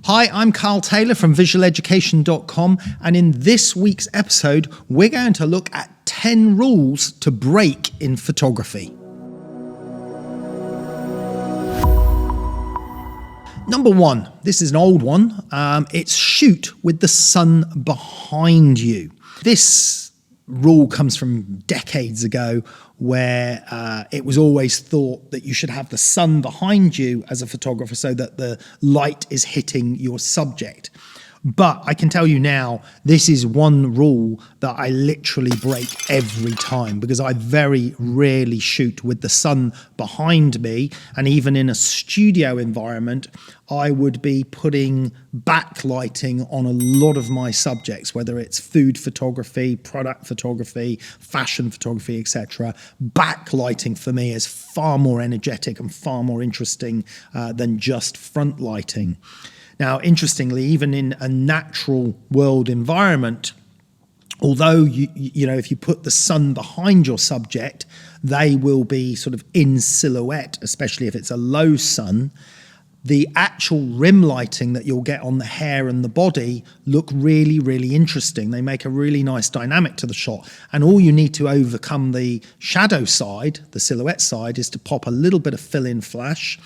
Hi, I'm Carl Taylor from visualeducation.com, and in this week's episode, we're going to look at 10 rules to break in photography. Number 1, this is an old one. It's shoot with the sun behind you. This rule comes from decades ago, where it was always thought that you should have the sun behind you as a photographer so that the light is hitting your subject. But I can tell you now, this is one rule that I literally break every time, because I very rarely shoot with the sun behind me. And even in a studio environment, I would be putting backlighting on a lot of my subjects, whether it's food photography, product photography, fashion photography, etc. Backlighting for me is far more energetic and far more interesting than just front lighting. Now, interestingly, even in a natural world environment, although you know, if you put the sun behind your subject, they will be sort of in silhouette, especially if it's a low sun. The actual rim lighting that you'll get on the hair and the body look really, really interesting. They make a really nice dynamic to the shot. And all you need to overcome the shadow side, the silhouette side, is to pop a little bit of fill-in flash.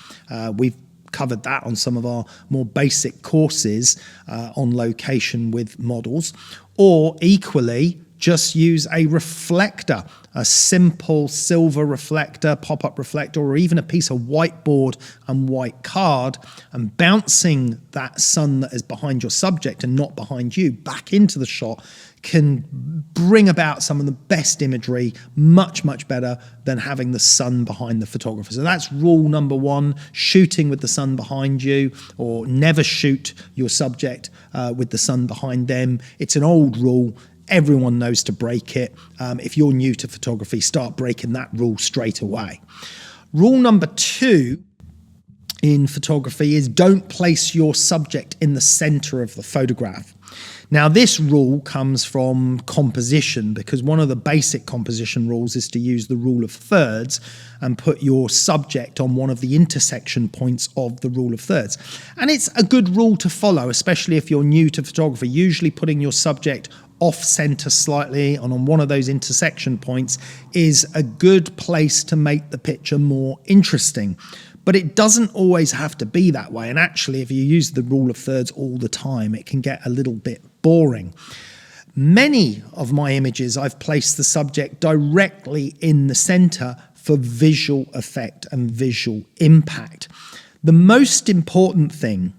We've covered that on some of our more basic courses on location with models, or equally just use a reflector, a simple silver reflector, pop-up reflector, or even a piece of whiteboard and white card, and bouncing that sun that is behind your subject and not behind you back into the shot can bring about some of the best imagery, much, much better than having the sun behind the photographer. So that's rule number 1, shooting with the sun behind you, or never shoot your subject with the sun behind them. It's an old rule. Everyone knows to break it. If you're new to photography, start breaking that rule straight away. Rule number 2 in photography is don't place your subject in the center of the photograph. Now, this rule comes from composition, because one of the basic composition rules is to use the rule of thirds and put your subject on one of the intersection points of the rule of thirds. And it's a good rule to follow, especially if you're new to photography. Usually putting your subject off center slightly and on one of those intersection points is a good place to make the picture more interesting. But it doesn't always have to be that way. And actually, if you use the rule of thirds all the time, it can get a little bit boring. Many of my images, I've placed the subject directly in the center for visual effect and visual impact. The most important thing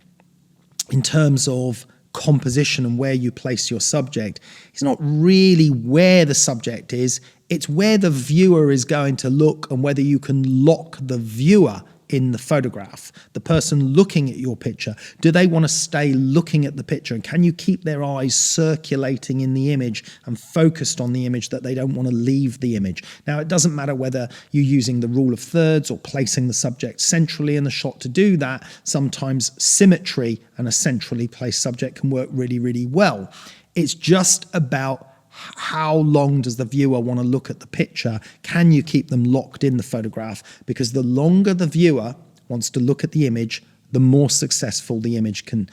in terms of composition and where you place your subject is not really where the subject is, it's where the viewer is going to look and whether you can lock the viewer in the photograph. The person looking at your picture, do they want to stay looking at the picture, and can you keep their eyes circulating in the image and focused on the image, that they don't want to leave the image? Now, it doesn't matter whether you're using the rule of thirds or placing the subject centrally in the shot to do that. Sometimes symmetry and a centrally placed subject can work really, really well. It's just about how long does the viewer want to look at the picture? Can you keep them locked in the photograph? Because the longer the viewer wants to look at the image, the more successful the image can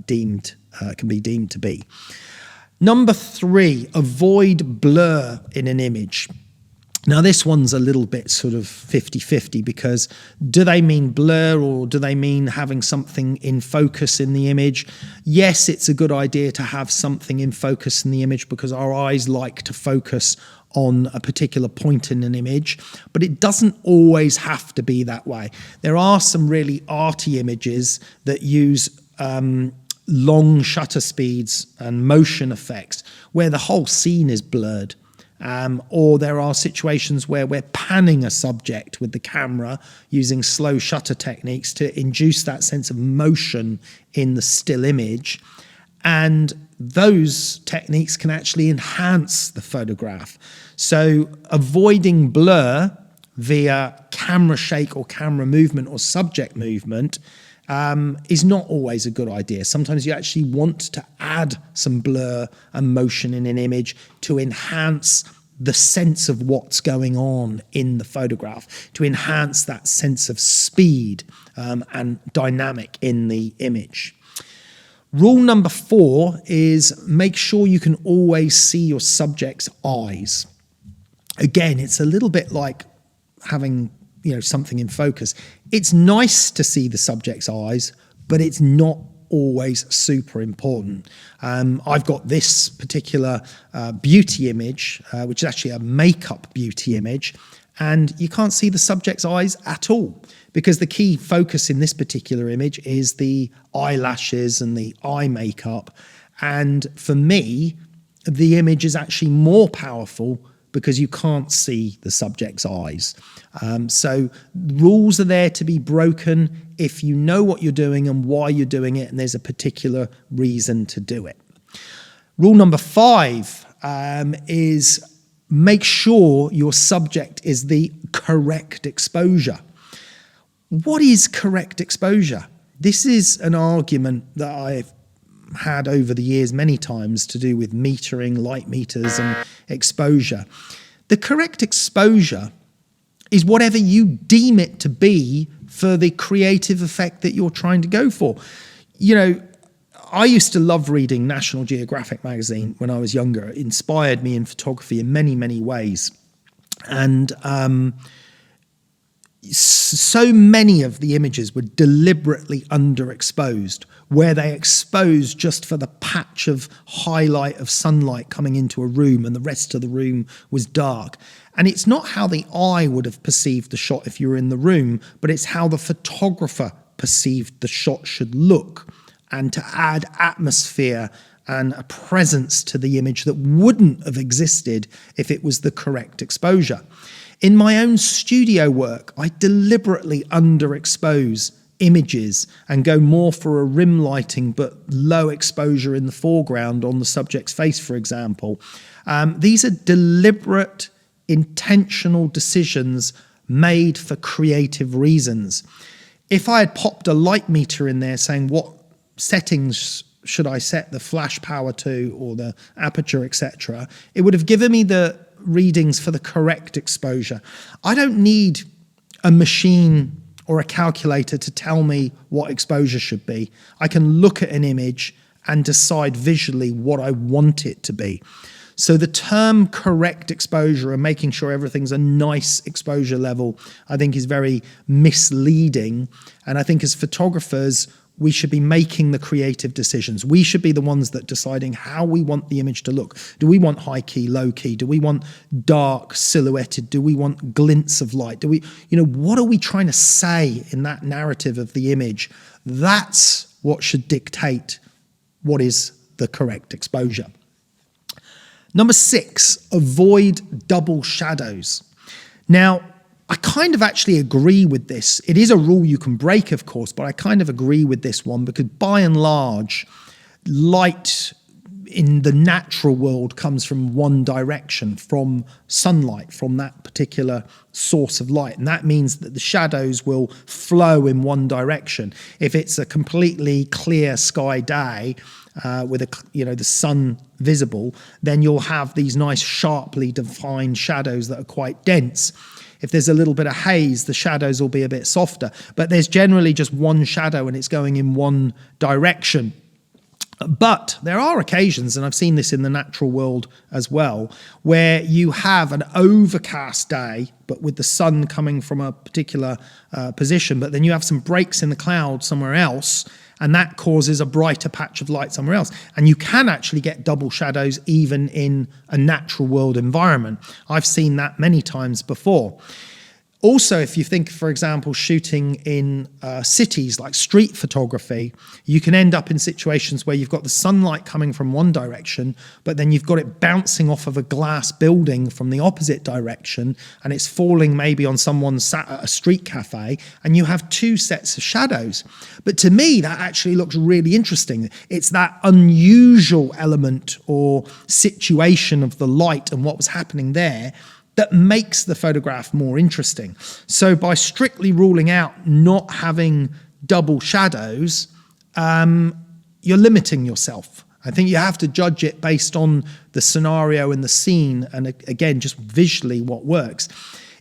be deemed to be. Number 3, avoid blur in an image. Now, this one's a little bit sort of 50-50, because do they mean blur or do they mean having something in focus in the image? Yes, it's a good idea to have something in focus in the image, because our eyes like to focus on a particular point in an image, but it doesn't always have to be that way. There are some really arty images that use long shutter speeds and motion effects where the whole scene is blurred. Or there are situations where we're panning a subject with the camera using slow shutter techniques to induce that sense of motion in the still image. And those techniques can actually enhance the photograph. So avoiding blur via camera shake or camera movement or subject movement is not always a good idea. Sometimes you actually want to add some blur and motion in an image to enhance the sense of what's going on in the photograph, to enhance that sense of speed and dynamic in the image. Rule number 4 is make sure you can always see your subject's eyes. Again, it's a little bit like having, something in focus. It's nice to see the subject's eyes, but it's not always super important. I've got this particular beauty image, which is actually a makeup beauty image, and you can't see the subject's eyes at all, because the key focus in this particular image is the eyelashes and the eye makeup. And for me, the image is actually more powerful because you can't see the subject's eyes. So rules are there to be broken if you know what you're doing and why you're doing it, and there's a particular reason to do it. Rule number 5 is make sure your subject is the correct exposure. What is correct exposure? This is an argument that I've had over the years many times to do with metering, light meters and exposure. The correct exposure is whatever you deem it to be for the creative effect that you're trying to go for. I used to love reading National Geographic magazine when I was younger. It inspired me in photography in many, many ways. And so many of the images were deliberately underexposed, where they exposed just for the patch of highlight of sunlight coming into a room and the rest of the room was dark. And it's not how the eye would have perceived the shot if you were in the room, but it's how the photographer perceived the shot should look, and to add atmosphere and a presence to the image that wouldn't have existed if it was the correct exposure. In my own studio work, I deliberately underexpose images and go more for a rim lighting but low exposure in the foreground on the subject's face, for example. These are deliberate, intentional decisions made for creative reasons. If I had popped a light meter in there saying what settings should I set the flash power to or the aperture, etc., it would have given me the readings for the correct exposure. I don't need a machine or a calculator to tell me what exposure should be. I can look at an image and decide visually what I want it to be. So the term correct exposure and making sure everything's a nice exposure level, I think is very misleading. And I think as photographers, we should be making the creative decisions. We should be the ones that deciding how we want the image to look. Do we want high key, low key? Do we want dark, silhouetted? Do we want glints of light? What are we trying to say in that narrative of the image? That's what should dictate what is the correct exposure. Number 6, avoid double shadows. Now, I kind of actually agree with this. It is a rule you can break, of course, but I kind of agree with this one because by and large, light in the natural world comes from one direction, from sunlight, from that particular source of light. And that means that the shadows will flow in one direction. If it's a completely clear sky day, with the sun visible, then you'll have these nice sharply defined shadows that are quite dense. If there's a little bit of haze, the shadows will be a bit softer, but there's generally just one shadow and it's going in one direction. But there are occasions, and I've seen this in the natural world as well, where you have an overcast day, but with the sun coming from a particular position, but then you have some breaks in the cloud somewhere else, and that causes a brighter patch of light somewhere else. And you can actually get double shadows even in a natural world environment. I've seen that many times before. Also, if you think, for example, shooting in cities like street photography, you can end up in situations where you've got the sunlight coming from one direction, but then you've got it bouncing off of a glass building from the opposite direction, and it's falling maybe on someone sat at a street cafe, and you have two sets of shadows. But to me, that actually looks really interesting. It's that unusual element or situation of the light and what was happening there that makes the photograph more interesting. So by strictly ruling out not having double shadows, you're limiting yourself. I think you have to judge it based on the scenario and the scene, and again, just visually what works.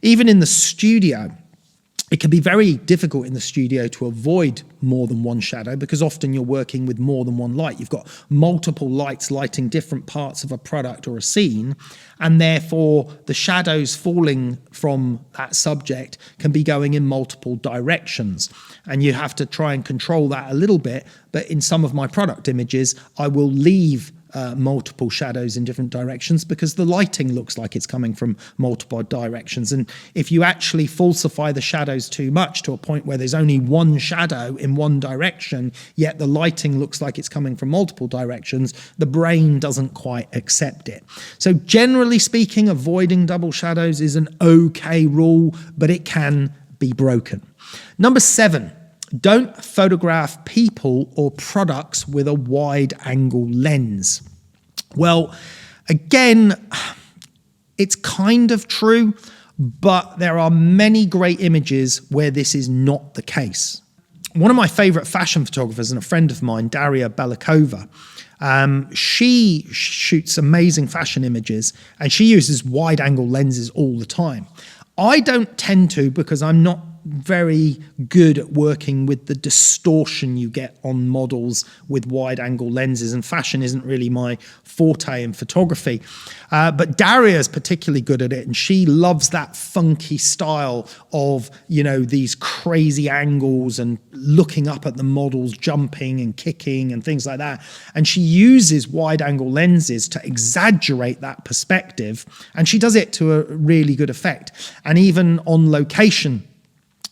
Even in the studio, It can be very difficult in the studio to avoid more than one shadow because often you're working with more than one light. You've got multiple lights lighting different parts of a product or a scene, and therefore the shadows falling from that subject can be going in multiple directions. And you have to try and control that a little bit. But in some of my product images, I will leave multiple shadows in different directions because the lighting looks like it's coming from multiple directions. And if you actually falsify the shadows too much to a point where there's only one shadow in one direction, yet the lighting looks like it's coming from multiple directions, the brain doesn't quite accept it. So generally speaking, avoiding double shadows is an okay rule, but it can be broken. Number 7. Don't photograph people or products with a wide angle lens. Well, again, it's kind of true, but there are many great images where this is not the case. One of my favorite fashion photographers and a friend of mine, Daria Belikova, she shoots amazing fashion images and she uses wide angle lenses all the time. I don't tend to because I'm not very good at working with the distortion you get on models with wide angle lenses, and fashion isn't really my forte in photography. But Daria is particularly good at it, and she loves that funky style of, you know, these crazy angles and looking up at the models jumping and kicking and things like that. And she uses wide angle lenses to exaggerate that perspective, and she does it to a really good effect. And even on location,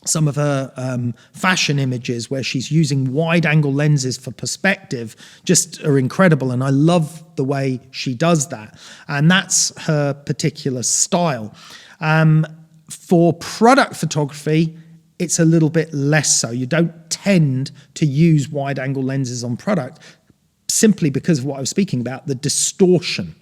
some of her fashion images where she's using wide angle lenses for perspective just are incredible. And I love the way she does that. And that's her particular style. For product photography, it's a little bit less so. You don't tend to use wide angle lenses on product simply because of what I was speaking about, the distortion.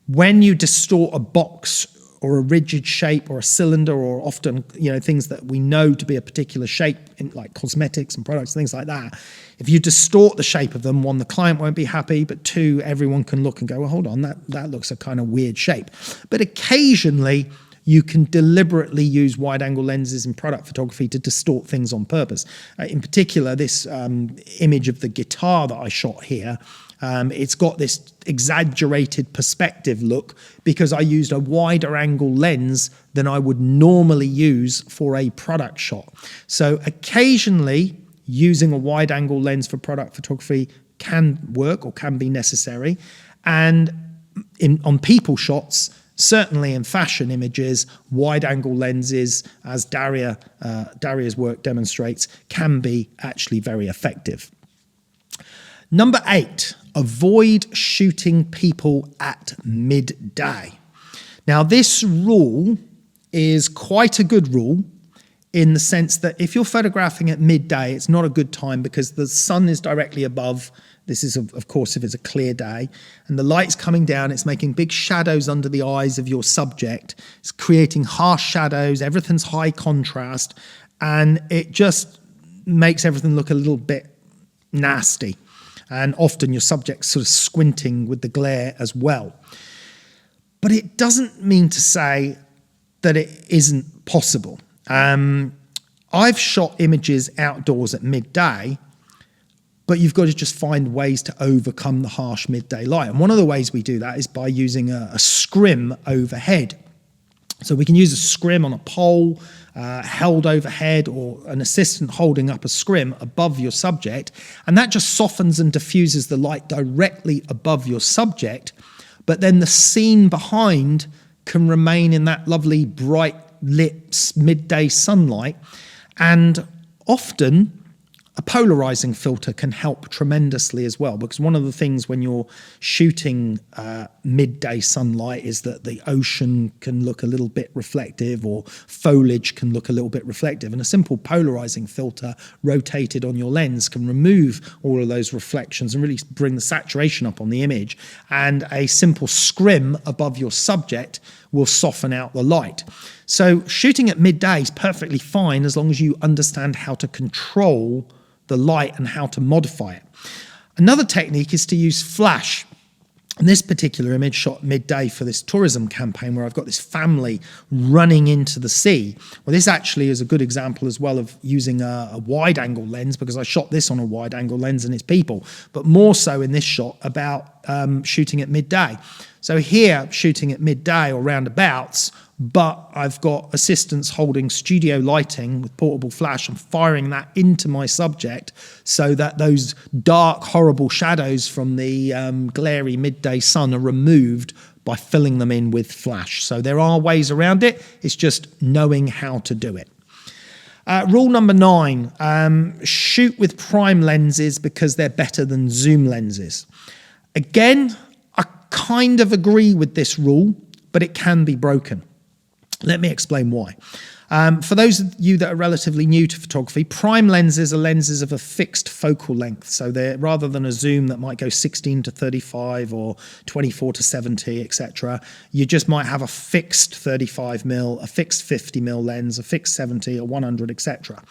When you distort a box or a rigid shape or a cylinder, or often, you know, things that we know to be a particular shape in like cosmetics and products, things like that. If you distort the shape of them, one, the client won't be happy, but two, everyone can look and go, well, hold on, that looks a kind of weird shape. But occasionally you can deliberately use wide angle lenses in product photography to distort things on purpose. In particular, this image of the guitar that I shot here, it's got this exaggerated perspective look because I used a wider angle lens than I would normally use for a product shot. So occasionally using a wide angle lens for product photography can work or can be necessary. And on people shots, certainly in fashion images, wide angle lenses, as Daria's work demonstrates, can be actually very effective. Number 8, avoid shooting people at midday. Now, this rule is quite a good rule in the sense that if you're photographing at midday, it's not a good time because the sun is directly above. This is, of course, if it's a clear day, and the light's coming down, it's making big shadows under the eyes of your subject. It's creating harsh shadows, everything's high contrast, and it just makes everything look a little bit nasty. And often your subject's sort of squinting with the glare as well. But it doesn't mean to say that it isn't possible. I've shot images outdoors at midday, but you've got to just find ways to overcome the harsh midday light. And one of the ways we do that is by using a scrim overhead. So we can use a scrim on a pole held overhead, or an assistant holding up a scrim above your subject, and that just softens and diffuses the light directly above your subject, but then the scene behind can remain in that lovely bright lit midday sunlight. And often a polarizing filter can help tremendously as well, because one of the things when you're shooting midday sunlight is that the ocean can look a little bit reflective, or foliage can look a little bit reflective, and a simple polarizing filter rotated on your lens can remove all of those reflections and really bring the saturation up on the image. And a simple scrim above your subject will soften out the light. So shooting at midday is perfectly fine as long as you understand how to control the light and how to modify it. Another technique is to use flash. And this particular image shot midday for this tourism campaign where I've got this family running into the sea. Well, this actually is a good example as well of using a wide angle lens, because I shot this on a wide angle lens and it's people, but more so in this shot about shooting at midday. So here, shooting at midday or roundabouts, but I've got assistants holding studio lighting with portable flash and firing that into my subject so that those dark, horrible shadows from the glary midday sun are removed by filling them in with flash. So there are ways around it. It's just knowing how to do it. Rule number 9, shoot with prime lenses because they're better than zoom lenses. Again, I kind of agree with this rule, but it can be broken. Let me explain why. For those of you that are relatively new to photography, prime lenses are lenses of a fixed focal length. So they're, rather than a zoom that might go 16 to 35 or 24 to 70, etc., you just might have a fixed 35mm, a fixed 50mm lens, a fixed 70 or 100, etc.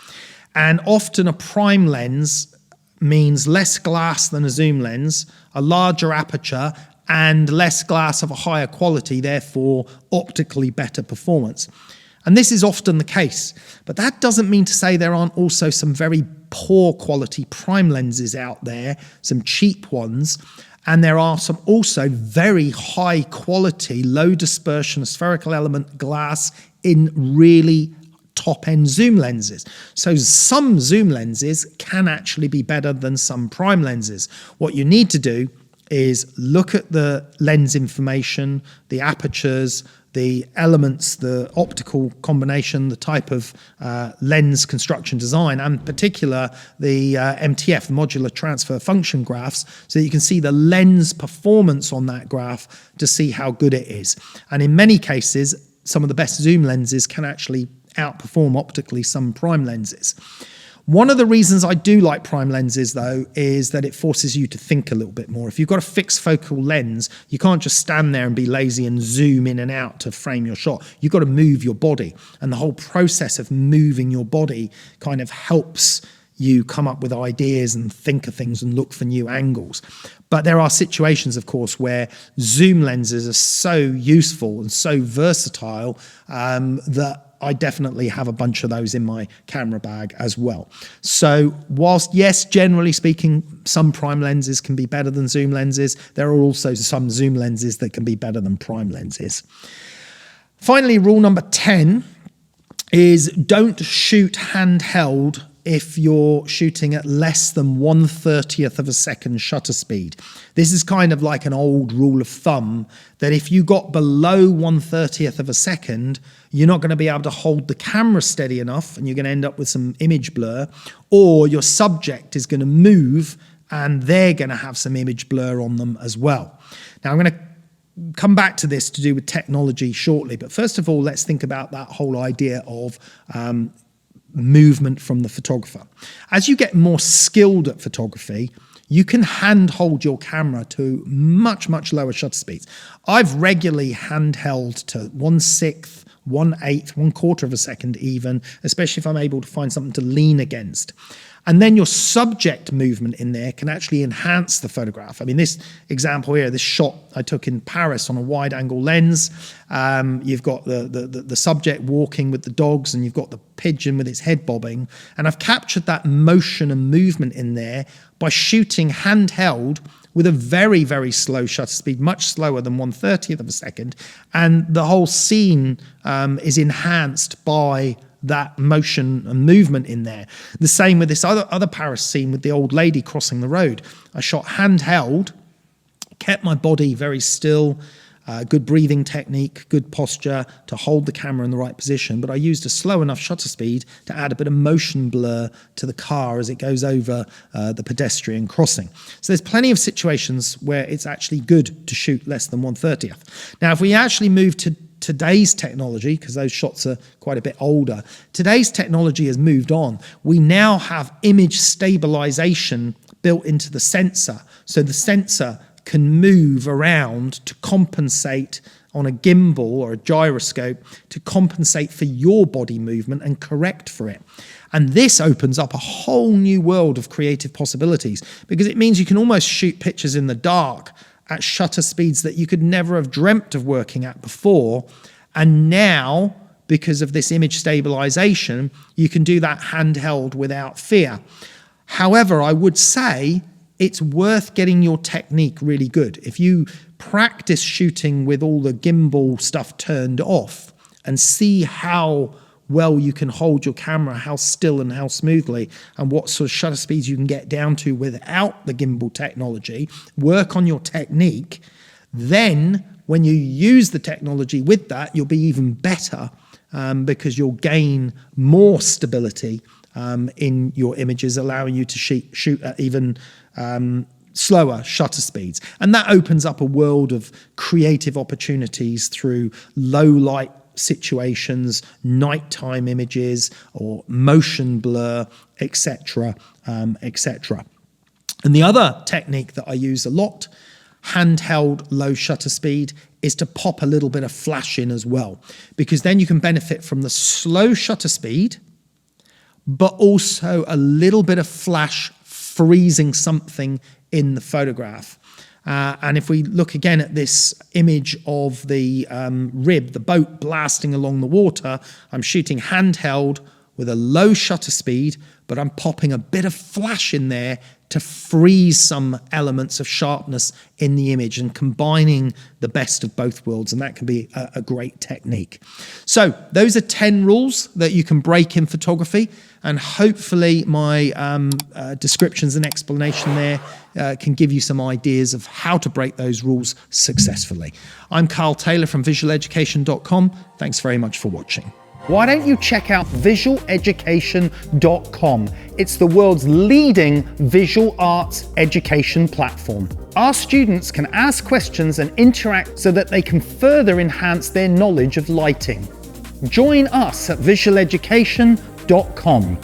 And often a prime lens means less glass than a zoom lens, a larger aperture, and less glass of a higher quality, therefore optically better performance. And this is often the case, but that doesn't mean to say there aren't also some very poor quality prime lenses out there, some cheap ones, and there are some also very high quality, low dispersion, spherical element glass in really top-end zoom lenses. So some zoom lenses can actually be better than some prime lenses. What you need to do is look at the lens information, the apertures, the elements, the optical combination, the type of lens construction design, and in particular the MTF, the modular transfer function graphs, so that you can see the lens performance on that graph to see how good it is. And in many cases, some of the best zoom lenses can actually outperform optically some prime lenses. One of the reasons I do like prime lenses, though, is that it forces you to think a little bit more. If you've got a fixed focal lens, you can't just stand there and be lazy and zoom in and out to frame your shot. You've got to move your body. And the whole process of moving your body kind of helps you come up with ideas and think of things and look for new angles. But there are situations, of course, where zoom lenses are so useful and so versatile that I definitely have a bunch of those in my camera bag as well. So whilst, yes, generally speaking, some prime lenses can be better than zoom lenses, there are also some zoom lenses that can be better than prime lenses. Finally, rule number 10 is don't shoot handheld if you're shooting at less than 1/30th of a second shutter speed. This is kind of like an old rule of thumb that if you got below 1/30th of a second, you're not going to be able to hold the camera steady enough and you're going to end up with some image blur, or your subject is going to move and they're going to have some image blur on them as well. Now, I'm going to come back to this to do with technology shortly, but first of all, let's think about that whole idea of movement from the photographer. As you get more skilled at photography, you can hand hold your camera to much, much lower shutter speeds. I've regularly handheld to 1/6, 1/8, 1/4 of a second even, especially if I'm able to find something to lean against. And then your subject movement in there can actually enhance the photograph. I mean, this example here, this shot I took in Paris on a wide angle lens, you've got the subject walking with the dogs and you've got the pigeon with its head bobbing. And I've captured that motion and movement in there by shooting handheld with a very, very slow shutter speed, much slower than 1/30th of a second. And the whole scene is enhanced by that motion and movement in there. The same with this other Paris scene with the old lady crossing the road. I shot handheld, kept my body very still, good breathing technique, good posture to hold the camera in the right position, but I used a slow enough shutter speed to add a bit of motion blur to the car as it goes over the pedestrian crossing. So there's plenty of situations where it's actually good to shoot less than 1/30th. Now, if we actually move to today's technology, because those shots are quite a bit older, today's technology has moved on. We now have image stabilization built into the sensor. So the sensor can move around to compensate on a gimbal or a gyroscope to compensate for your body movement and correct for it. And this opens up a whole new world of creative possibilities, because it means you can almost shoot pictures in the dark at shutter speeds that you could never have dreamt of working at before. And now, because of this image stabilization, you can do that handheld without fear. However, I would say it's worth getting your technique really good. If you practice shooting with all the gimbal stuff turned off and see how well you can hold your camera, how still and how smoothly, and what sort of shutter speeds you can get down to without the gimbal technology, work on your technique, then when you use the technology with that, you'll be even better because you'll gain more stability in your images, allowing you to shoot at even slower shutter speeds. And that opens up a world of creative opportunities through low light situations, nighttime images, or motion blur, etc., etc. And the other technique that I use a lot, handheld low shutter speed, is to pop a little bit of flash in as well, because then you can benefit from the slow shutter speed, but also a little bit of flash freezing something in the photograph. And if we look again at this image of the rib, the boat blasting along the water, I'm shooting handheld with a low shutter speed, but I'm popping a bit of flash in there to freeze some elements of sharpness in the image and combining the best of both worlds. And that can be a great technique. So those are 10 rules that you can break in photography. And hopefully my descriptions and explanation there can give you some ideas of how to break those rules successfully. I'm Carl Taylor from visualeducation.com. Thanks very much for watching. Why don't you check out visualeducation.com? It's the world's leading visual arts education platform. Our students can ask questions and interact so that they can further enhance their knowledge of lighting. Join us at visualeducation.com.